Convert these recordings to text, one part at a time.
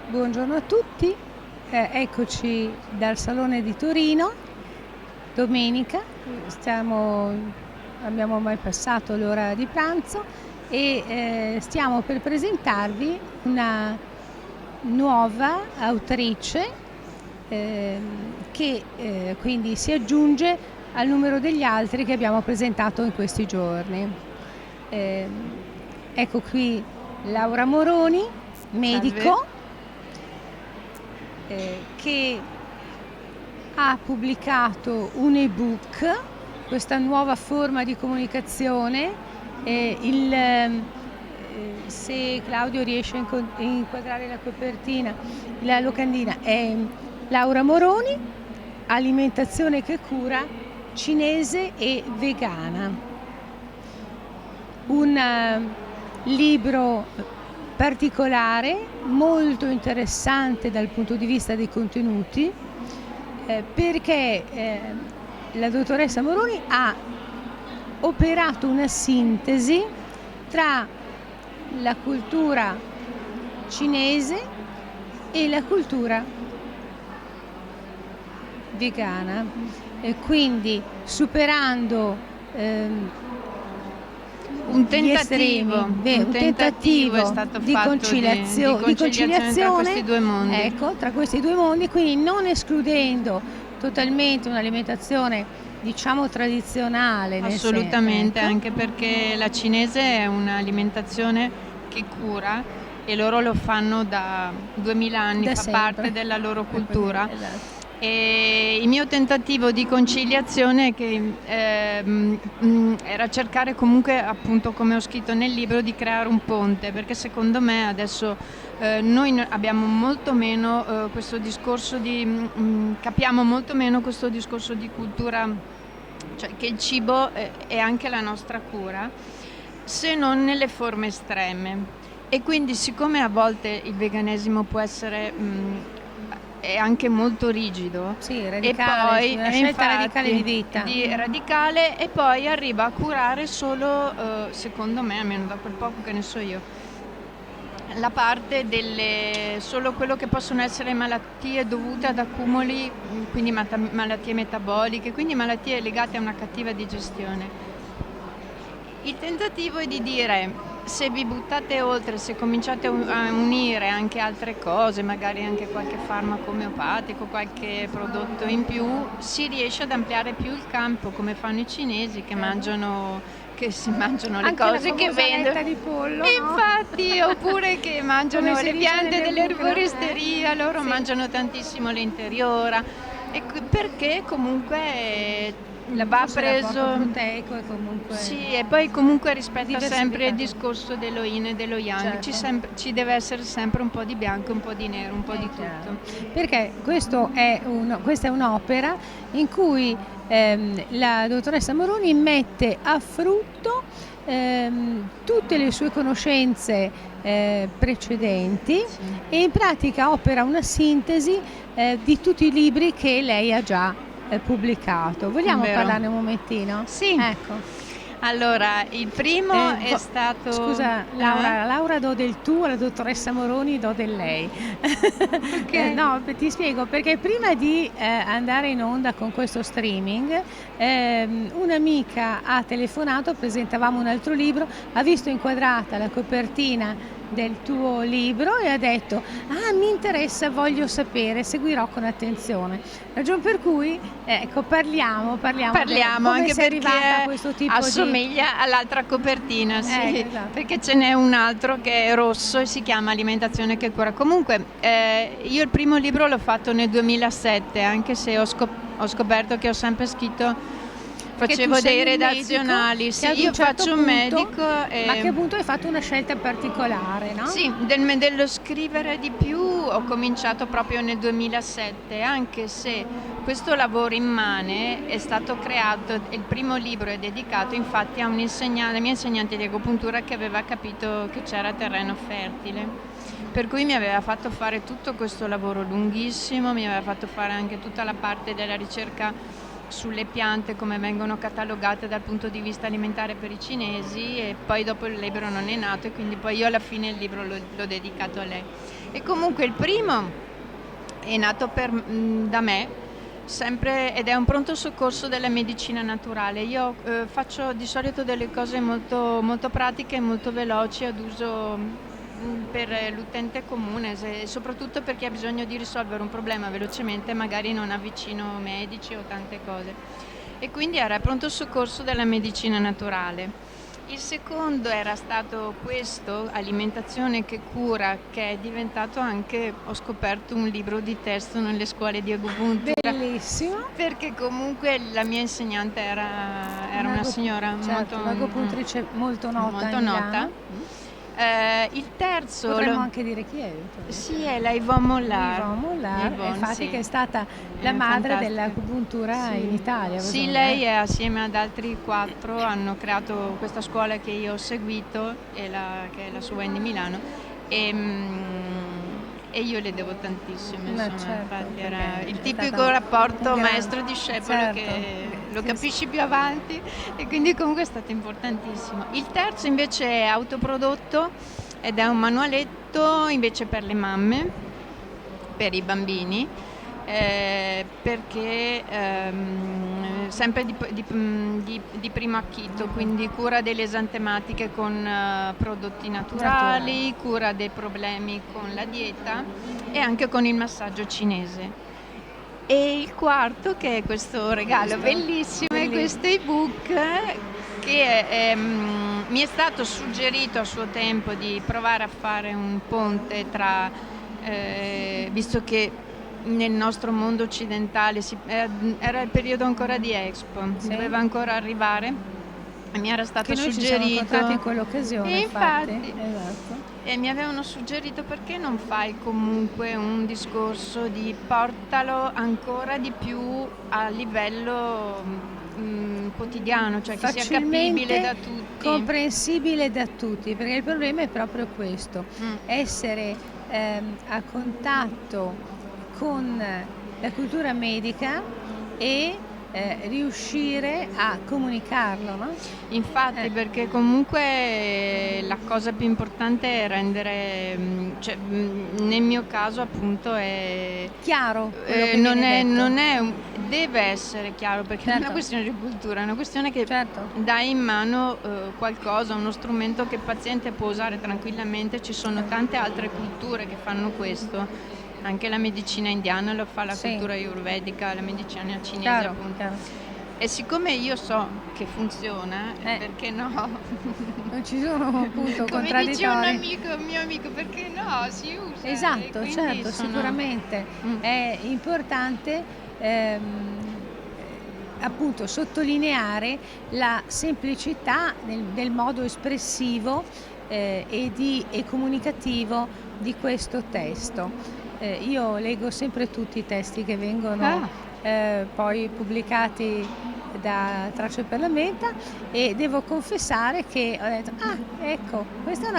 Buongiorno a tutti, eccoci dal Salone di Torino, domenica, abbiamo ormai passato l'ora di pranzo e stiamo per presentarvi una nuova autrice che quindi si aggiunge al numero degli altri che abbiamo presentato in questi giorni. Ecco qui Laura Moroni, medico. Che ha pubblicato un ebook, questa nuova forma di comunicazione. Se Claudio riesce a inquadrare la copertina, la locandina è Laura Moroni, alimentazione che cura, cinese e vegana. Un libro particolare, molto interessante dal punto di vista dei contenuti, perché la dottoressa Moroni ha operato una sintesi tra la cultura cinese e la cultura vegana, quindi superando un tentativo è stato di fatto conciliazione tra questi due mondi. Ecco, tra questi due mondi, quindi non escludendo totalmente un'alimentazione, diciamo, tradizionale. Assolutamente, anche perché la cinese è un'alimentazione che cura e loro lo fanno da 2000 anni, fa parte della loro cultura. Esatto. E il mio tentativo di conciliazione era cercare comunque, appunto, come ho scritto nel libro, di creare un ponte, perché secondo me adesso noi abbiamo molto meno questo discorso capiamo molto meno questo discorso di cultura, cioè che il cibo è anche la nostra cura, se non nelle forme estreme. E quindi, siccome a volte il veganesimo può essere è anche molto rigido, sì, radicale, e poi una scelta radicale di vita, radicale, e poi arriva a curare solo, secondo me, almeno da quel poco che ne so io, la parte solo quello che possono essere malattie dovute ad accumuli, quindi malattie metaboliche, quindi malattie legate a una cattiva digestione. Il tentativo è di dire: se vi buttate oltre, se cominciate a unire anche altre cose, magari anche qualche farmaco omeopatico, qualche prodotto in più, si riesce ad ampliare più il campo, come fanno i cinesi che si mangiano le anche cose che vendono di pollo, infatti, no? oppure che mangiano le piante dell'erboristeria, loro mangiano tantissimo l'interiora, perché comunque va preso proteico, e comunque sì, e poi comunque rispetta sempre il discorso dello yin e dello yang, certo. Ci deve essere sempre un po' di bianco, un po' di nero, un po' di tutto, perché questa è un'opera in cui la dottoressa Moroni mette a frutto tutte le sue conoscenze precedenti, sì. E in pratica opera una sintesi di tutti i libri che lei ha già pubblicato. Vogliamo parlarne un momentino? Sì. Ecco. Allora, il primo è stato... Scusa Laura, do del tu, alla dottoressa Moroni do del lei. Okay. No, ti spiego, perché prima di andare in onda con questo streaming, un'amica ha telefonato, presentavamo un altro libro, ha visto inquadrata la copertina del tuo libro e ha detto: mi interessa, voglio sapere, seguirò con attenzione. Ragion per cui parliamo anche sei arrivata a perché questo tipo assomiglia all'altra copertina, sì, esatto. Perché ce n'è un altro che è rosso e si chiama Alimentazione che cura. Comunque io il primo libro l'ho fatto nel 2007, anche se ho scoperto che ho sempre scritto, facevo dei redazionali, sì, io faccio un medico. Ma a che punto hai fatto una scelta particolare, no? Sì, dello scrivere di più ho cominciato proprio nel 2007, anche se questo lavoro immane è stato creato, il primo libro è dedicato infatti a la mia insegnante di agopuntura, che aveva capito che c'era terreno fertile, per cui mi aveva fatto fare tutto questo lavoro lunghissimo, mi aveva fatto fare anche tutta la parte della ricerca sulle piante, come vengono catalogate dal punto di vista alimentare per i cinesi, e poi dopo il libro non è nato, e quindi poi io alla fine il libro l'ho dedicato a lei. E comunque il primo è nato da me, sempre, ed è un pronto soccorso della medicina naturale. Io faccio di solito delle cose molto, molto pratiche e molto veloci, ad uso per l'utente comune, soprattutto per chi ha bisogno di risolvere un problema velocemente, magari non ha vicino medici o tante cose. E quindi era pronto soccorso della medicina naturale. Il secondo era stato questo, Alimentazione che cura, che è diventato anche, ho scoperto, un libro di testo nelle scuole di agopuntura. Bellissimo. Perché comunque la mia insegnante era una signora, certo, un'agopuntrice molto nota. Molto nota. Il terzo potremmo anche dire chi è? Sì, è la Yvonne Mollard. Yvonne Mollard, infatti, sì, che è stata la madre dell'agopuntura in Italia. Sì, lei assieme ad altri 4 hanno creato questa scuola che io ho seguito, che è la sua di Milano, e io le devo tantissimo, insomma, certo, infatti era il tipico rapporto maestro-discepolo, certo, che lo capisci più avanti, e quindi comunque è stato importantissimo. Il terzo invece è autoprodotto ed è un manualetto invece per le mamme, per i bambini, perché sempre di primo acchito, quindi cura delle esantematiche con prodotti naturali, cura dei problemi con la dieta e anche con il massaggio cinese. E il quarto, che è questo regalo bellissimo, è questo ebook che mi è stato suggerito a suo tempo di provare a fare un ponte tra, visto che nel nostro mondo occidentale era il periodo ancora di Expo, doveva ancora arrivare, e mi era stato suggerito. Ci siamo incontrati in quell'occasione, infatti. Esatto. E mi avevano suggerito: perché non fai comunque un discorso di portalo ancora di più a livello quotidiano, cioè che sia capibile da tutti, comprensibile da tutti, perché il problema è proprio questo, essere a contatto con la cultura medica e riuscire a comunicarlo, no? Infatti, perché comunque la cosa più importante è rendere, cioè, nel mio caso appunto è chiaro, deve essere chiaro, perché non è una questione di cultura, è una questione che dai in mano qualcosa, uno strumento che il paziente può usare tranquillamente. Ci sono tante altre culture che fanno questo. Anche la medicina indiana lo fa, la cultura ayurvedica, la medicina cinese, appunto. Chiaro. E siccome io so che funziona, perché no? Non ci sono appunto come contradditori. Dice un mio amico, perché no? Si usa. Esatto, certo, sicuramente è importante appunto sottolineare la semplicità del modo espressivo e comunicativo di questo testo. Io leggo sempre tutti i testi che vengono poi pubblicati da Tracce per la Menta, e devo confessare che ho detto: ecco, questa è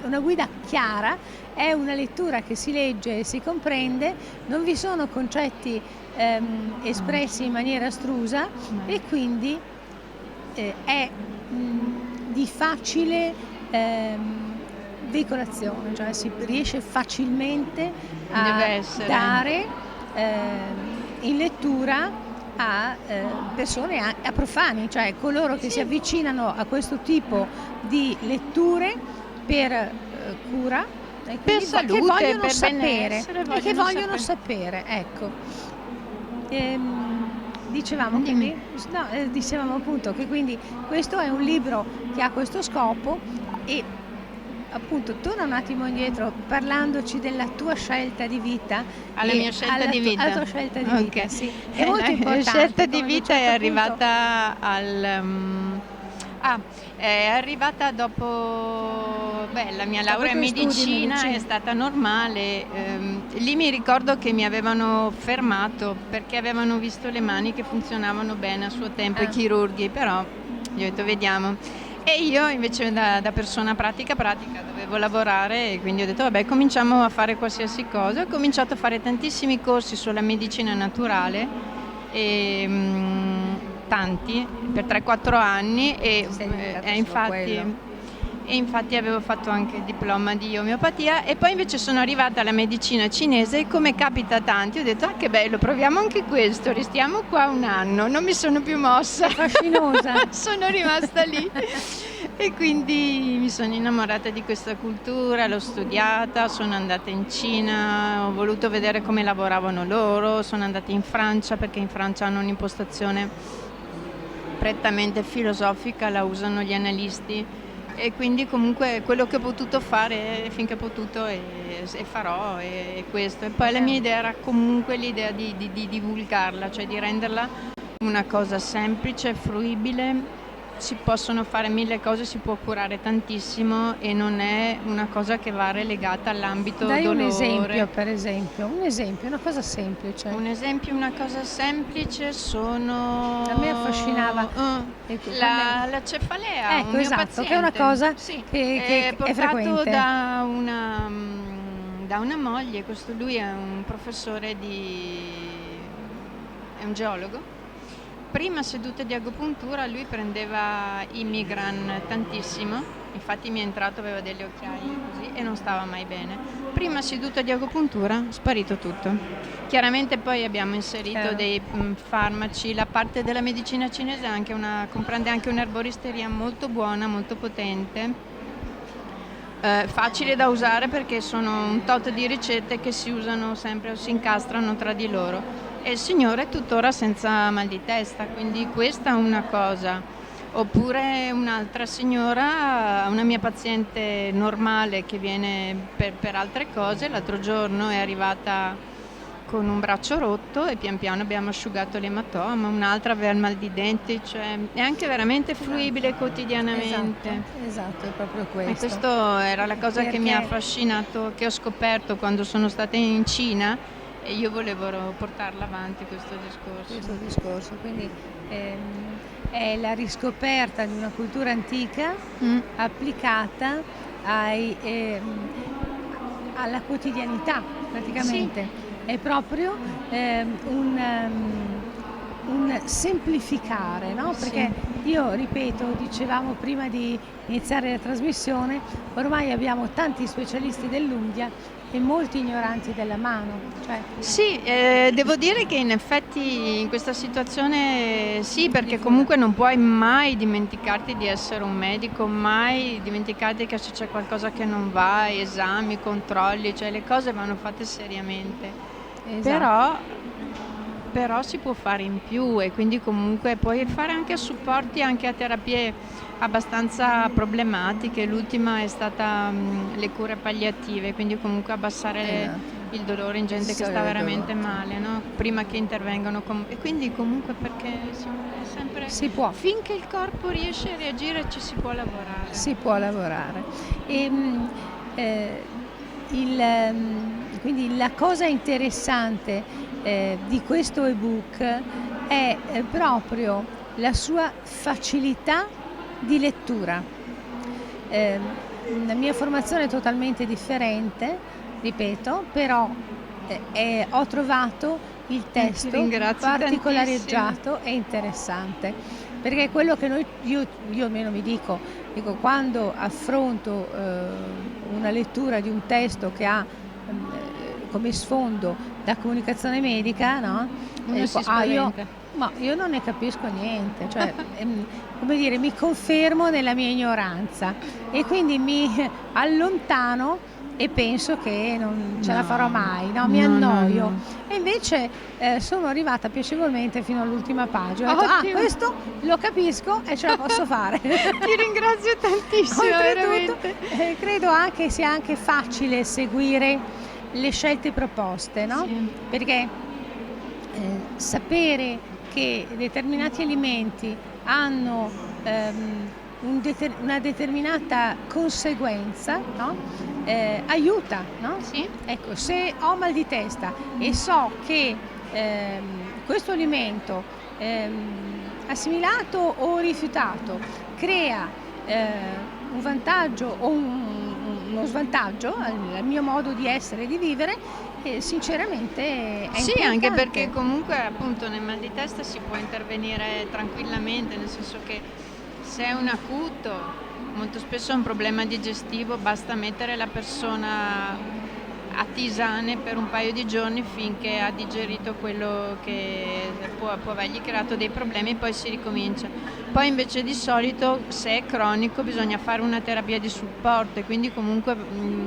una guida chiara, è una lettura che si legge e si comprende, non vi sono concetti espressi in maniera astrusa, e quindi è di facile veicolazione, cioè si riesce facilmente a dare in lettura a persone, a profani, cioè coloro che si avvicinano a questo tipo di letture per cura, per salute, che vogliono per sapere, e che vogliono sapere, ecco. Dicevamo appunto che quindi questo è un libro che ha questo scopo. E appunto torna un attimo indietro parlandoci della tua scelta di vita. Alla mia scelta di vita. Alla tua scelta di vita, sì. È molto importante. La scelta di vita è arrivata è arrivata dopo la mia laurea in medicina, è stata normale. Lì mi ricordo che mi avevano fermato perché avevano visto le mani che funzionavano bene a suo tempo, i chirurghi, però gli ho detto vediamo. E io invece da persona pratica dovevo lavorare, e quindi ho detto vabbè, cominciamo a fare qualsiasi cosa. Ho cominciato a fare tantissimi corsi sulla medicina naturale e tanti, per 3-4 anni e Sei dedicata solo a infatti, quello. e infatti avevo fatto anche il diploma di omeopatia e poi invece sono arrivata alla medicina cinese e come capita a tanti ho detto che bello, proviamo anche questo, restiamo qua un anno, non mi sono più mossa. Fascinosa. Sono rimasta lì e quindi mi sono innamorata di questa cultura, l'ho studiata, sono andata in Cina, ho voluto vedere come lavoravano loro, sono andata in Francia perché in Francia hanno un'impostazione prettamente filosofica, la usano gli analisti e quindi comunque quello che ho potuto fare finché ho potuto e farò è questo. E poi la mia idea era comunque l'idea di divulgarla, cioè di renderla una cosa semplice, fruibile, si possono fare 1000 cose, si può curare tantissimo e non è una cosa che va relegata all'ambito Dai un dolore. esempio, per esempio, una cosa semplice. Un esempio, una cosa semplice sono... A me affascinava la cefalea, ecco, un mio esatto, paziente. che è una cosa sì, che è portato frequente. da una moglie, lui è un professore è un geologo. Prima sedute di agopuntura lui prendeva Imigran tantissimo, infatti mi è entrato, aveva delle occhiaie così e non stava mai bene. Prima seduta di agopuntura, sparito tutto. Chiaramente poi abbiamo inserito dei farmaci, la parte della medicina cinese comprende anche un'erboristeria molto buona, molto potente, facile da usare perché sono un tot di ricette che si usano sempre o si incastrano tra di loro. E il signore è tuttora senza mal di testa, quindi questa è una cosa. Oppure un'altra signora, una mia paziente normale che viene per altre cose, l'altro giorno è arrivata con un braccio rotto e pian piano abbiamo asciugato l'ematoma, un'altra aveva il mal di denti, cioè è anche veramente fruibile quotidianamente. Esatto, è proprio questo. E questo era la cosa che mi ha Perché- affascinato, che ho scoperto quando sono stata in Cina e io volevo portarla avanti questo discorso. Quindi è la riscoperta di una cultura antica applicata alla quotidianità praticamente. È proprio un semplificare, no? Perché io ripeto, dicevamo prima di iniziare la trasmissione, ormai abbiamo tanti specialisti dell'unghia e molti ignoranti della mano. Sì, devo dire che in effetti in questa situazione sì, perché comunque non puoi mai dimenticarti di essere un medico, mai dimenticarti che se c'è qualcosa che non va, esami, controlli, cioè le cose vanno fatte seriamente. Esatto. Però si può fare in più e quindi comunque puoi fare anche supporti anche a terapie abbastanza problematiche. L'ultima è stata le cure palliative, quindi comunque abbassare il dolore in gente che sta veramente male, no? Prima che intervengano. E quindi comunque perché si può. Finché il corpo riesce a reagire ci si può lavorare. Si può lavorare. Quindi la cosa interessante di questo ebook è proprio la sua facilità di lettura. La mia formazione è totalmente differente, ripeto, però ho trovato il testo particolareggiato e interessante, perché quello che io almeno mi dico quando affronto una lettura di un testo che ha come sfondo la comunicazione medica, no? Io non ne capisco niente, cioè come dire, mi confermo nella mia ignoranza e quindi mi allontano e penso che non ce la farò mai, no? Mi annoio. E invece sono arrivata piacevolmente fino all'ultima pagina. Ho detto, questo lo capisco e ce la posso fare. Ti ringrazio tantissimo. Oltretutto, credo anche sia anche facile seguire le scelte proposte, no? Sì. Perché sapere che determinati alimenti hanno una determinata conseguenza, no? Aiuta, no? Sì. Ecco, se ho mal di testa e so che questo alimento assimilato o rifiutato crea un vantaggio o un uno svantaggio al mio modo di essere e di vivere, e sinceramente è Sì, anche importante. perché comunque appunto nel mal di testa si può intervenire tranquillamente, nel senso che se è un acuto, molto spesso è un problema digestivo, basta mettere la persona a tisane per un paio di giorni finché ha digerito quello che può avergli creato dei problemi e poi si ricomincia. Poi invece di solito, se è cronico, bisogna fare una terapia di supporto e quindi comunque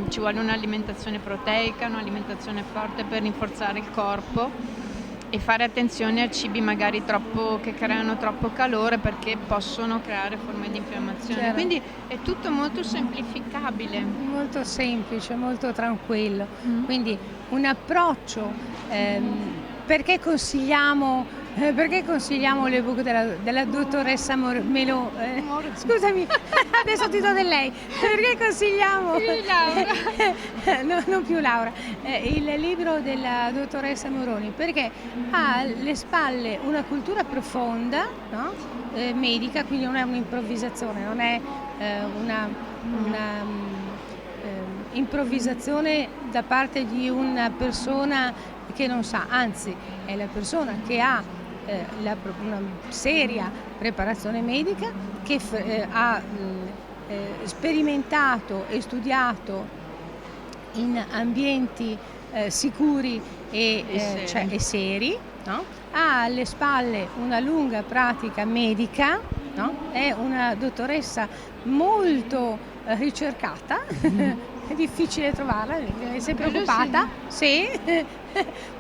ci vuole un'alimentazione proteica, un'alimentazione forte per rinforzare il corpo e fare attenzione a cibi magari che creano troppo calore, perché possono creare forme di infiammazione. Certo. Quindi è tutto molto semplificabile. Molto semplice, molto tranquillo. Quindi un approccio, perché consigliamo l'ebook della dottoressa scusami, adesso ti do del lei. Perché consigliamo no, non più Laura, il libro della dottoressa Moroni? Perché ha alle spalle una cultura profonda, no? Medica, quindi non è un'improvvisazione, non è una improvvisazione da parte di una persona che non sa, anzi è la persona che ha una seria preparazione medica, che ha sperimentato e studiato in ambienti sicuri e seri, no? Ha alle spalle una lunga pratica medica, no? È una dottoressa molto ricercata, è difficile trovarla, sei preoccupata? Sì.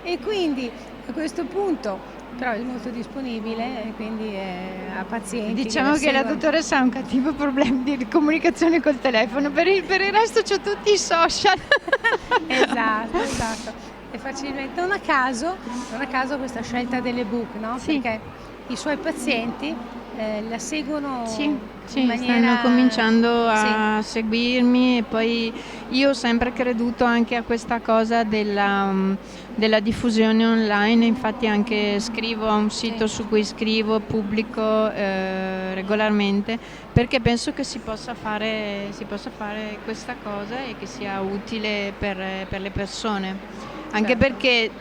E quindi a questo punto però è molto disponibile, quindi ha pazienti. Diciamo che la dottoressa ha un cattivo problema di comunicazione col telefono, per il resto c'ho tutti i social. Esatto. E facilmente, non a caso questa scelta dell'ebook, no? Sì. Perché i suoi pazienti la seguono in maniera... stanno cominciando a seguirmi, e poi io ho sempre creduto anche a questa cosa della diffusione online, infatti anche scrivo a un sito su cui pubblico regolarmente, perché penso che si possa fare questa cosa e che sia utile per le persone. Anche perché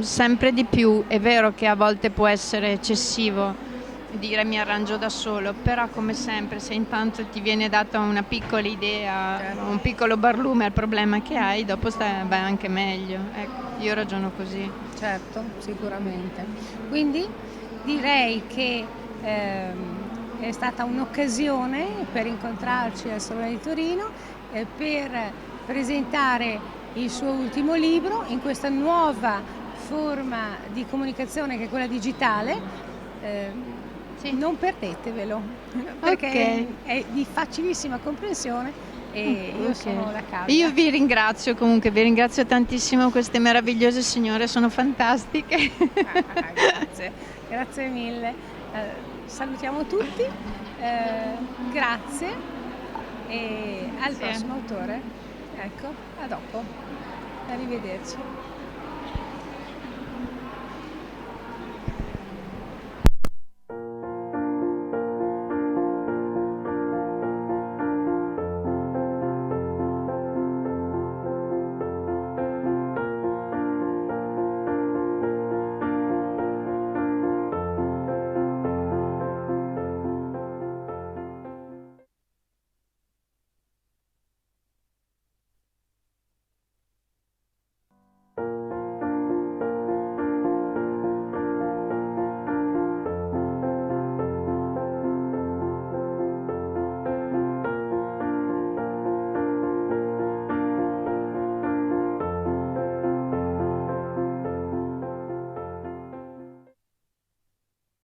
sempre di più è vero che a volte può essere eccessivo dire mi arrangio da solo, però come sempre se intanto ti viene data una piccola idea, un piccolo barlume al problema che hai, dopo vai anche meglio. Ecco, io ragiono così. Certo, sicuramente. Quindi direi che è stata un'occasione per incontrarci al Salone di Torino, per presentare il suo ultimo libro in questa nuova forma di comunicazione che è quella digitale. Non perdetevelo, perché è di facilissima comprensione e io sono la causa. Io vi ringrazio tantissimo, queste meravigliose signore sono fantastiche. Grazie mille. Salutiamo tutti, grazie e al prossimo autore. Ecco, a dopo, arrivederci.